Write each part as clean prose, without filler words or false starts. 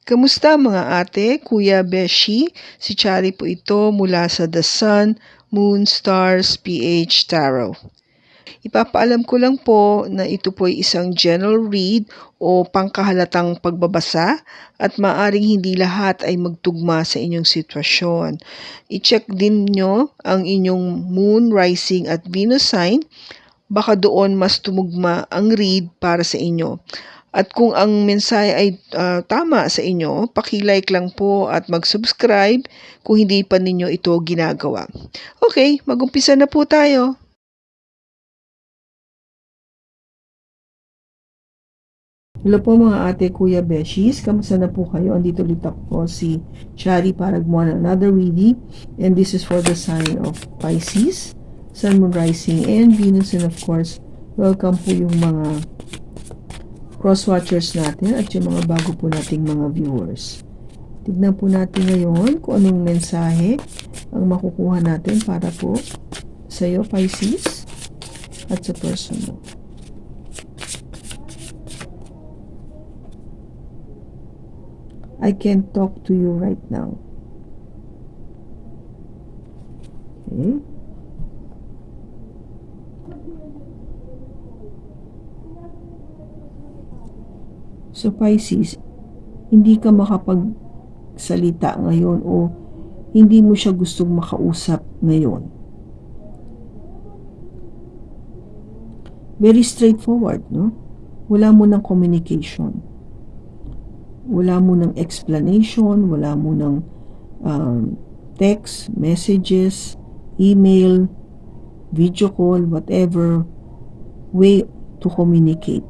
Kamusta mga ate, kuya, beshi? Si Chari po ito mula sa The Sun, Moon, Stars, PH Tarot. Ipapaalam ko lang po na ito po ay isang general read o pangkahalatang pagbabasa at maaring hindi lahat ay magtugma sa inyong sitwasyon. I-check din nyo ang inyong Moon, Rising at Venus sign. Baka doon mas tumugma ang read para sa inyo. At kung ang mensahe ay tama sa inyo, paki-like lang po at mag-subscribe kung hindi pa ninyo ito ginagawa. Okay, mag-umpisa na po tayo. Hello po mga ate, kuya, beshies. Kamusta na po kayo? Andito ulit ako si Chari para gumawa ng another reading. And this is for the sign of Pisces, Sun, Moon, Rising, and Venus. And of course, welcome po yung mga cross-watchers natin at yung mga bago po nating mga viewers. Tignan po natin ngayon kung anong mensahe ang makukuha natin para po sa iyo, Pisces, at sa person mo. I can't talk to you right now. Okay. So Pisces, hindi ka makapagsalita ngayon o hindi mo siya gustong makausap ngayon. Very straightforward, no? Wala mo ng communication. Wala mo ng explanation, wala mo ng text, messages, email, video call, whatever way to communicate.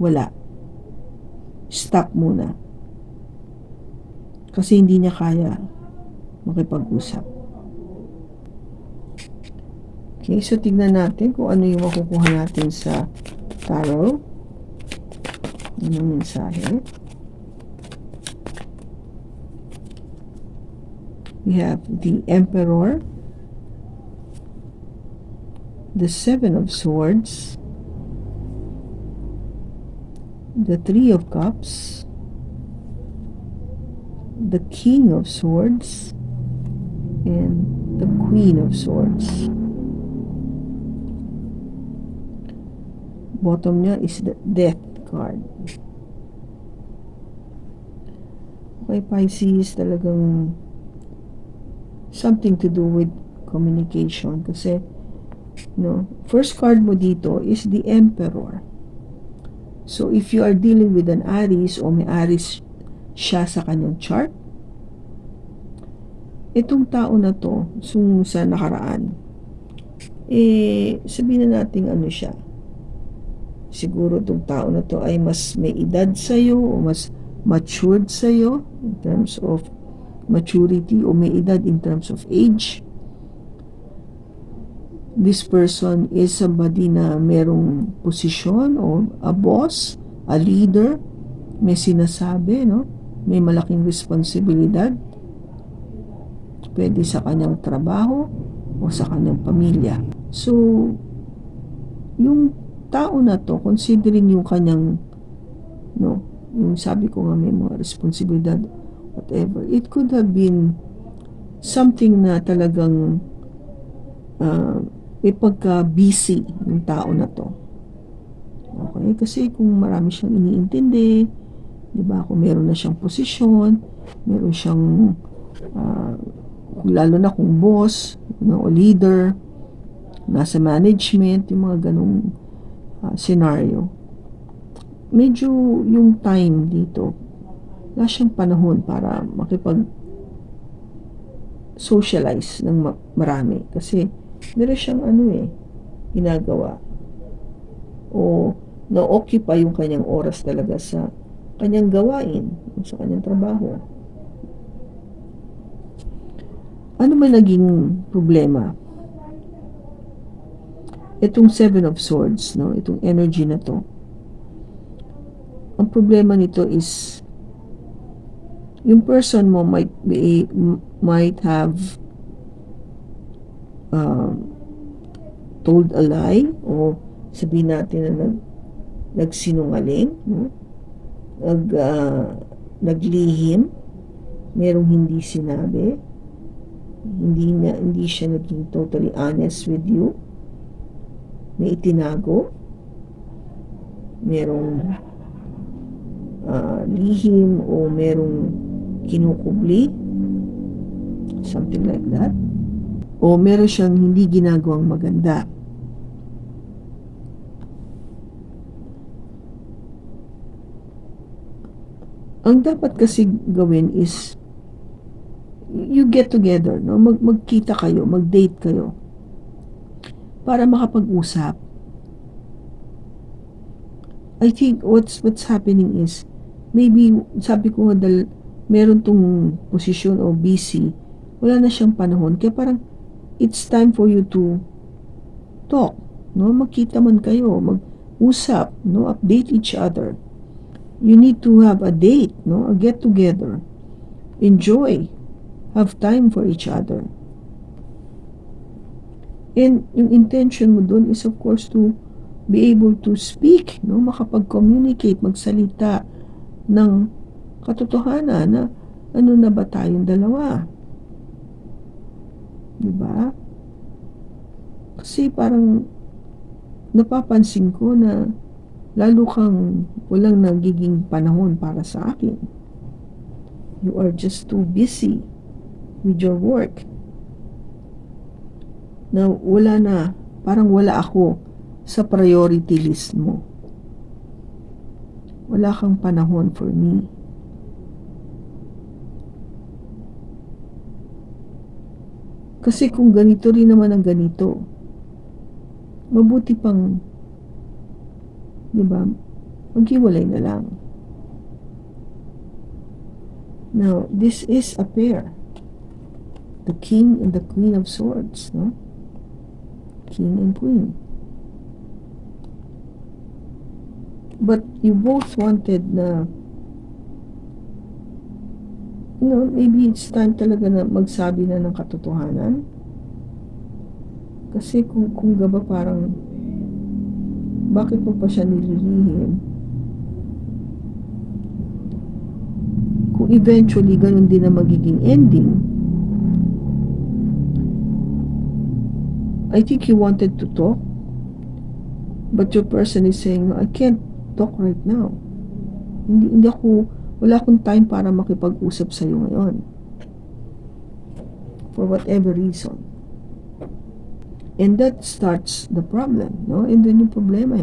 Wala. Stop muna. Kasi hindi niya kaya makipag-usap. Okay, so tignan natin kung ano yung makukuha natin sa tarot. Anong mensahe? We have the Emperor, the Seven of Swords, the Three of Cups, the King of Swords, and the Queen of Swords. Bottom niya is the Death card. Okay, Pisces, talagang something to do with communication kasi no, first card mo dito is the Emperor. So if you are dealing with an Aries o may Aries siya sa kanyang chart, itong tao na to sa nakaraan, sabihin na natin ano siya, siguro itong tao na to ay mas may edad sa'yo o mas matured sa'yo in terms of maturity o may edad in terms of age. This person is somebody na merong posisyon o a boss, a leader, may sinasabi, no? May malaking responsibilidad. Pwede sa kanyang trabaho o sa kanyang pamilya. So, yung tao na to, considering yung kanyang, no, yung sabi ko nga may mga responsibilidad, whatever, it could have been something na talagang may pagka-busy yung tao na to. Okay? Kasi kung marami siyang iniintindi, di ba, kung meron na siyang posisyon, meron siyang, lalo na kung boss, no, o leader, nasa management, yung mga ganong scenario. Medyo yung time dito, wala siyang panahon para makipag-socialize ng marami. Kasi meron siyang ginagawa. O na-occupy yung kanyang oras talaga sa kanyang gawain, sa kanyang trabaho. Ano man naging problema? Itong Seven of Swords, no, itong energy na to, ang problema nito is yung person mo might have told a lie o sabihin natin na nagsinungaling, no? naglihim, merong hindi sinabi, hindi siya naging totally honest with you, may itinago, merong lihim o merong kinukubli, something like that, o meron siyang hindi ginagawang maganda. Ang dapat kasi gawin is you get together, no? Magkita kayo, mag-date kayo para makapag-usap. I think what's happening is maybe, sabi ko nga, dahil meron tong posisyon o busy, wala na siyang panahon, kaya parang it's time for you to talk, no? Magkita man kayo, mag-usap, no? Update each other. You need to have a date, no? A get together, enjoy, have time for each other. And yung intention mo dun is of course to be able to speak, no? Makapag-communicate, magsalita ng katotohanan na ano na ba tayong dalawa. Diba? Kasi parang napapansin ko na lalo kang walang nagiging panahon para sa akin. You are just too busy with your work. Na wala na, parang wala ako sa priority list mo. Wala kang panahon for me. Kasi kung ganito rin naman ang ganito, mabuti pang, di ba, maghiwalay na lang. Now, this is a pair. The King and the Queen of Swords, no? King and Queen. But you both wanted na, you know, maybe it's time talaga na magsabi na ng katotohanan. Kasi kung gaba parang, bakit mo pa siya nililihim? Kung eventually ganun din na magiging ending, I think you wanted to talk, but your person is saying, no, I can't talk right now. Wala akong time para makipag-usap sa'yo ngayon. For whatever reason. And that starts the problem, no? And then yung problema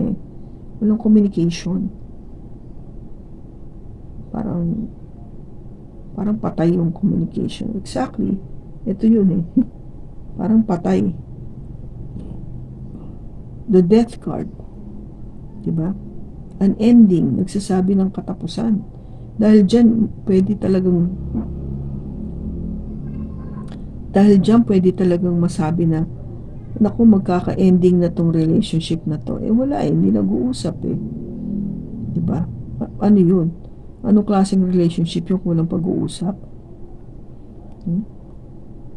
walang communication. Parang patay yung communication. Exactly. Ito yun Parang patay. The death card. Diba? An ending, nagsasabi ng katapusan. Dahil dyan, pwede talagang masabi na, naku, magkaka-ending na tong relationship na to. Wala hindi nag-uusap Diba? Ano yun? Anong klaseng relationship yung walang pag-uusap?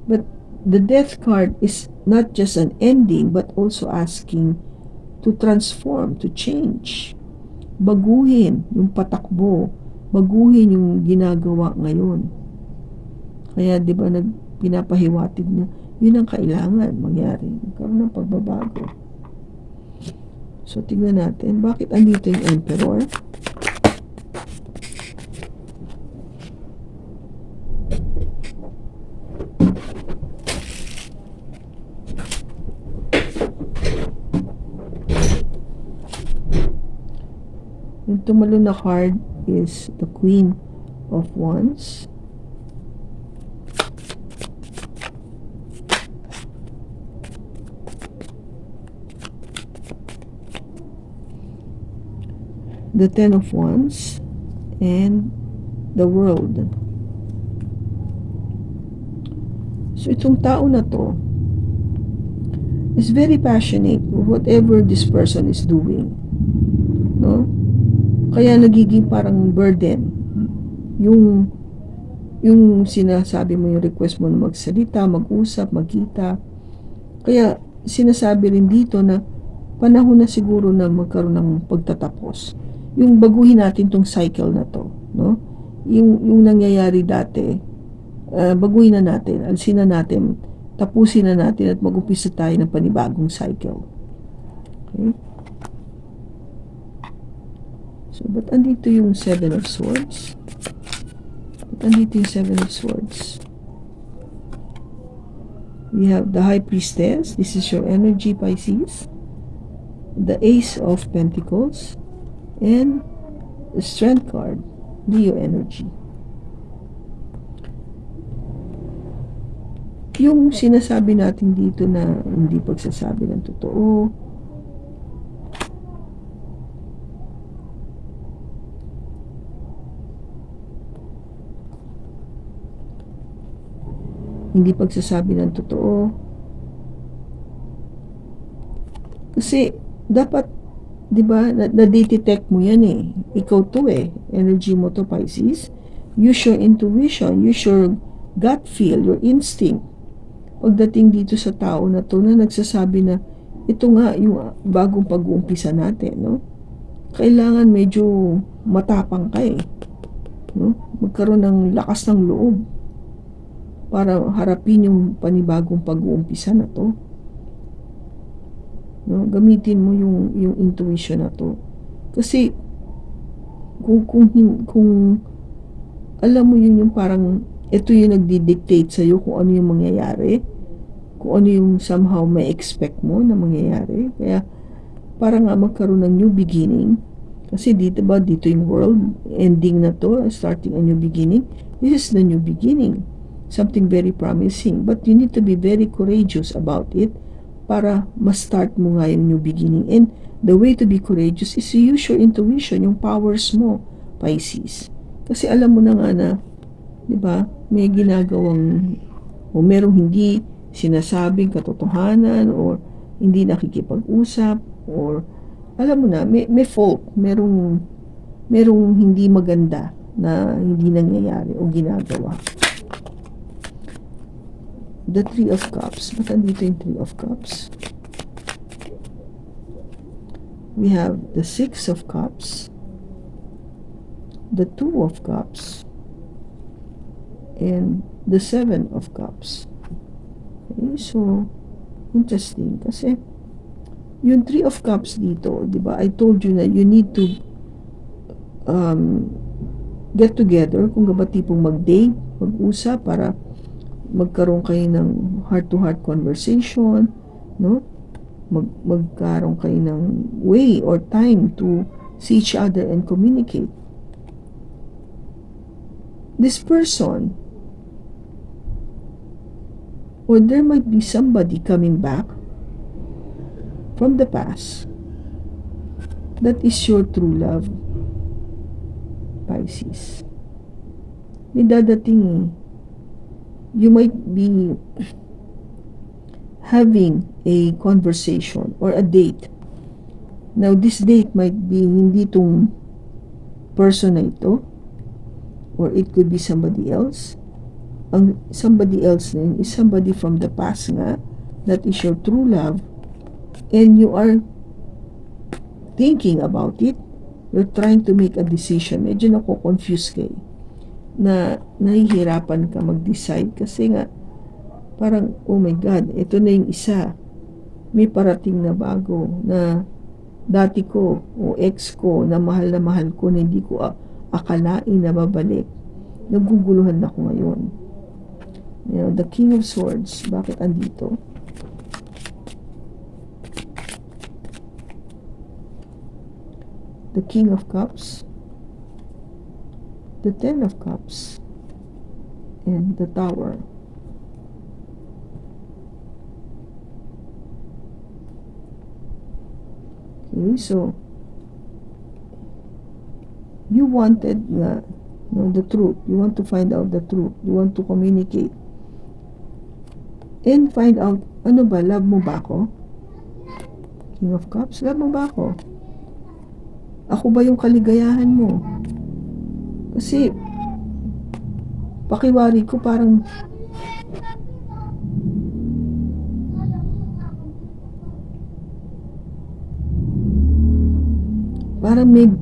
But the death card is not just an ending, but also asking to transform, to change. Baguhin yung patakbo, baguhin yung ginagawa ngayon. Kaya di ba pinapahiwatig na yun ang kailangan mangyari, magkaroon ng pagbabago. So tingnan natin, bakit andito yung Emperor? Yung tumalon na card is the Queen of Wands. The Ten of Wands and the World. So itong tao na to is very passionate with whatever this person is doing. No? Kaya nagiging parang burden yung sinasabi mo, yung request mo na magsalita, mag-usap, magkita. Kaya sinasabi rin dito na panahon na siguro na magkaroon ng pagtatapos. Yung baguhin natin tong cycle na to, no? yung nangyayari dati, baguhin na natin, alisin na natin, tapusin na natin at mag-umpisa tayo ng panibagong cycle. Okay? So, ba't andito yung Seven of Swords? Ba't andito yung Seven of Swords? We have the High Priestess. This is your energy, Pisces. The Ace of Pentacles. And the Strength card, Leo energy. Yung sinasabi natin dito na hindi pagsasabi ng totoo, hindi pagsasabi ng totoo, kasi dapat, di ba, na-detect mo yan eh. Ikaw to eh. Energy mo to, Pisces. Use your intuition, use your gut feel, your instinct. Pagdating dito sa tao na to na nagsasabi na ito nga yung bagong pag-uumpisa natin, no? Kailangan medyo matapang ka eh. No? Magkaroon ng lakas ng loob para harapin yung panibagong pag-uumpisa na to. No? Gamitin mo yung intuition na to. Kasi kung alam mo yun, yung parang ito yung nagdi-dictate sa'yo kung ano yung mangyayari, kung ano yung somehow may expect mo na mangyayari. Kaya parang nga magkaroon ng new beginning. Kasi dito yung world ending na to, starting a new beginning. This is the new beginning. Something very promising. But you need to be very courageous about it para ma-start mo nga yung new beginning. And the way to be courageous is to use your intuition, yung powers mo, Pisces. Kasi alam mo na nga na, di ba, may ginagawang o merong hindi sinasabing katotohanan or hindi nakikipag-usap or alam mo na, may fault, merong hindi maganda na hindi nangyayari o ginagawa. The Three of Cups. Ba't andito yung Three of Cups? We have the Six of Cups, the Two of Cups, and the Seven of Cups. Okay, so interesting kasi yung Three of Cups dito, di ba? I told you na you need to get together, kung ba tipong mag-date, mag-usap para magkaroon kayo ng heart-to-heart conversation, no? Magkaroon kayo ng way or time to see each other and communicate. This person, or there might be somebody coming back from the past that is your true love, Pisces. May dadating eh. You might be having a conversation or a date. Now, this date might be hindi tong person na ito, or it could be somebody else. Ang somebody else na yun is somebody from the past nga, that is your true love, and you are thinking about it. You're trying to make a decision. Medyo nako-confuse kayo na nahihirapan ka mag-decide kasi nga parang, oh my God, ito na yung isa, may parating na bago na dati ko o ex ko na mahal ko na hindi ko akalain na babalik. Naguguluhan ako ngayon. You know, the King of Swords, bakit andito? The King of Cups, the Ten of Cups, and the Tower. Okay, so you wanted the truth. You want to find out the truth. You want to communicate and find out, ano ba, love mo ba ako? King of Cups, love mo ba ako? Ako ba yung kaligayahan mo? Kasi pakiwari ko parang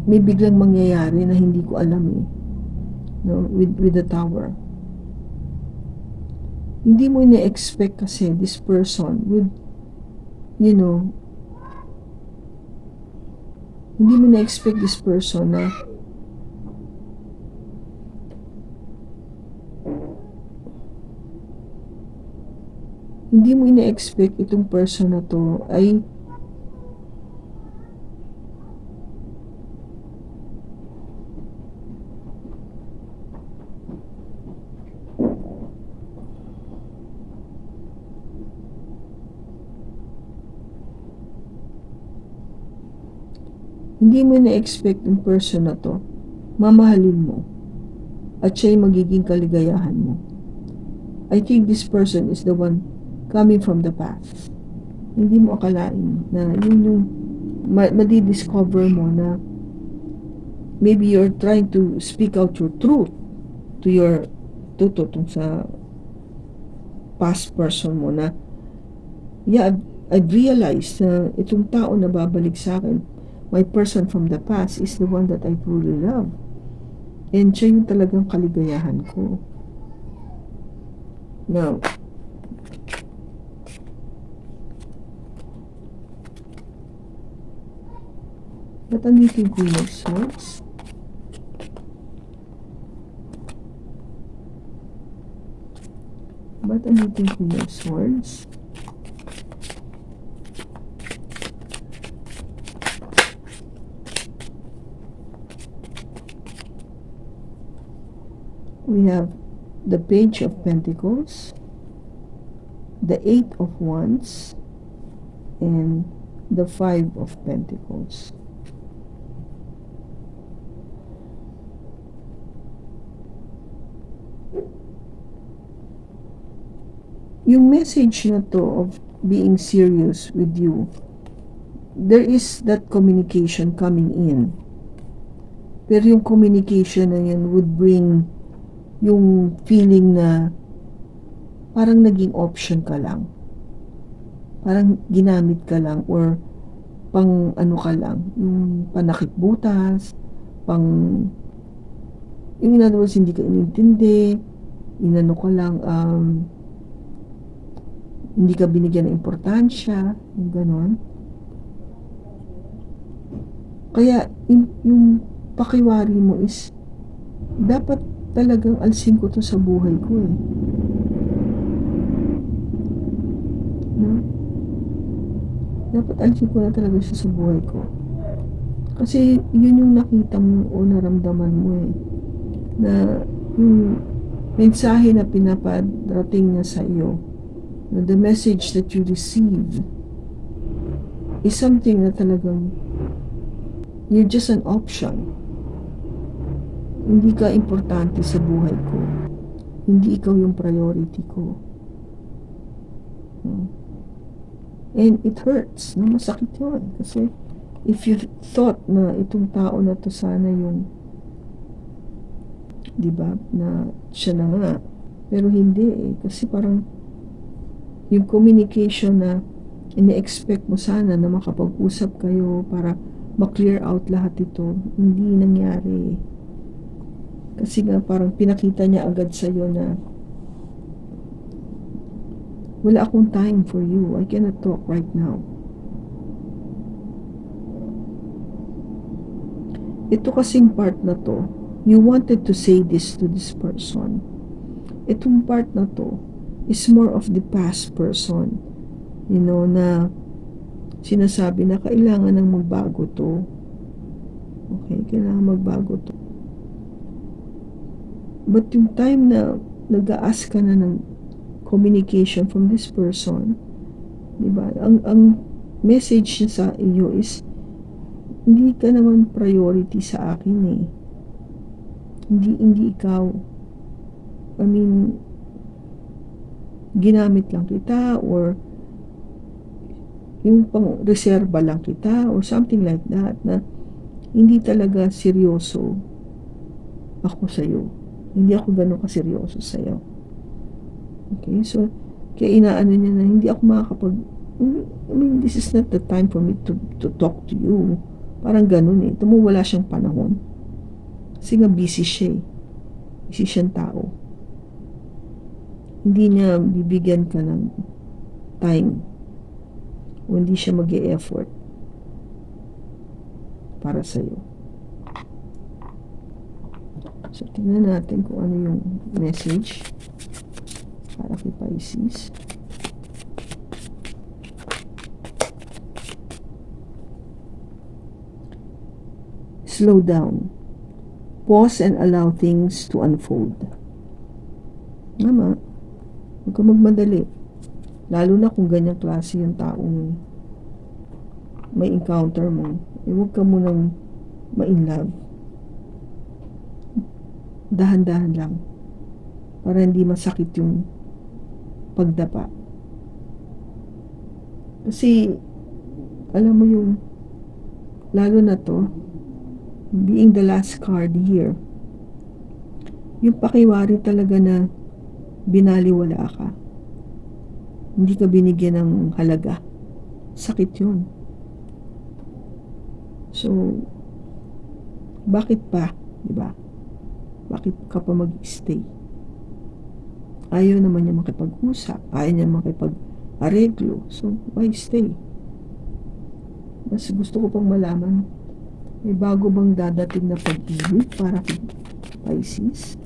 may biglang mangyayari na hindi ko alam eh. no, with the tower. Hindi mo ina-expect kasi this person would, you know, hindi mo na-expect this person na hindi mo ina-expect itong person na to ay hindi mo na-expect yung person na to mamahalin mo at siya'y magiging kaligayahan mo. I think this person is the one coming from the past. Hindi mo akalain na yun yung madidiscover mo na maybe you're trying to speak out your truth to your tung sa past person mo na yeah, I've realized na itong tao na babalik sa akin, my person from the past is the one that I truly love. And siya yung talagang kaligayahan ko. Now, ba't andito yung Queen of Swords? Ba't andito yung Queen of Swords? We have the Page of Pentacles, the Eight of Wands, and the Five of Pentacles. Yung message na to of being serious with you, there is that communication coming in. Pero yung communication na yan would bring yung feeling na parang naging option ka lang. Parang ginamit ka lang or pang ano ka lang, yung panakip-butas, pang, yung in other words, hindi ka inintindi, inano ka lang, hindi ka binigyan ng importansya, yung ganon. Kaya, yung pakiwari mo is, dapat talagang alsin ko to sa buhay ko eh. No? Dapat alsin ko na talaga siya sa buhay ko. Kasi yun yung nakita mo o naramdaman mo eh. Na yung mensahe na pinaparating niya sa iyo, na the message that you receive is something na talagang you're just an option. Hindi ka importante sa buhay ko. Hindi ikaw yung priority ko. And it hurts. No? Masakit yun. Kasi if you thought na itong tao na to sana yung, di ba, na siya na nga. Pero hindi eh. Kasi parang yung communication na ine-expect mo sana na makapag-usap kayo para ma-clear out lahat ito, hindi nangyari. Kasi nga parang pinakita niya agad sa'yo na wala akong time for you. I cannot talk right now. Ito kasing part na to, you wanted to say this to this person. Itong part na to is more of the past person. You know, na sinasabi na kailangan ng magbago to. Okay, kailangan magbago to. But yung time na nag-a-ask ka na ng communication from this person, di ba? Ang message niya sa iyo is, hindi ka naman priority sa akin eh. Hindi ikaw. I mean, ginamit lang kita or yung pang reserva lang kita or something like that, na hindi talaga seryoso ako sa'yo. Hindi ako ganun kaseryoso sa'yo. Okay, so kaya inaano niya na hindi ako makakapag, I mean, this is not the time for me to talk to you. Parang ganun eh. Wala siyang panahon. Kasi nga busy siya eh. Isa siyang tao. Hindi niya bibigyan ka ng time o hindi siya mag-e-effort para sa'yo. So, tingnan natin kung ano yung message para kay Pisces. Slow down. Pause and allow things to unfold. Mama, huwag ka magmadali. Lalo na kung ganyang klase yung taong may encounter mo. Huwag ka munang ma-inlove. Dahan-dahan lang. Para hindi masakit yung pagdapa. Kasi, alam mo yung, lalo na to, being the last card here, yung pakiwari talaga na binaliwala ka. Hindi ka binigyan ng halaga. Sakit yun. So, bakit pa? Diba? Bakit ka pa mag-stay? Ayaw naman niya makipag-usap. Ayaw niya makipag-areglo. So, why stay? Mas gusto ko pang malaman, may bago bang dadating na pag-ibig para kay Pisces?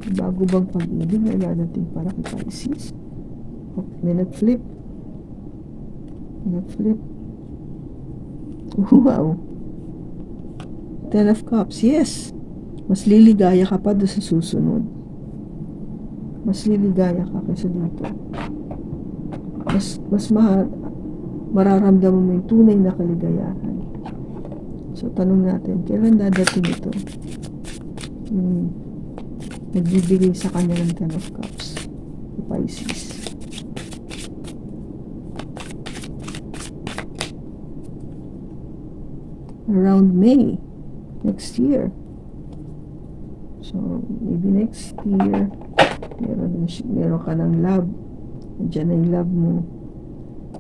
May bago bang pag-ibig na dadating para kay Pisces? Okay, may nag-flip. Nag-flip. Wow. 10 of Cups. Yes. Mas liligaya ka pa doon sa susunod. Mas liligaya ka kaysa dito. Mas mararamdaman mo yung tunay na kaligayahan. So, tanong natin, kailan dadating ito? Nagbibigay sa kanya ng 10 of Cups. Pisces. Around May next year. So, maybe next year, meron ka ng love. Nandiyan na yung love mo.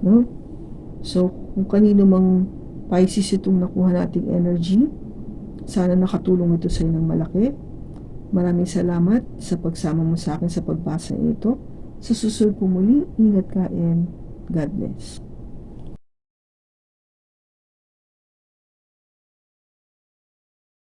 No? So, kung kanino mang Pisces itong nakuha nating energy, sana nakatulong ito sa'yo ng malaki. Maraming salamat sa pagsama mo sa akin sa pagbasa nito. Sa susunod po muli, ingat ka and God bless.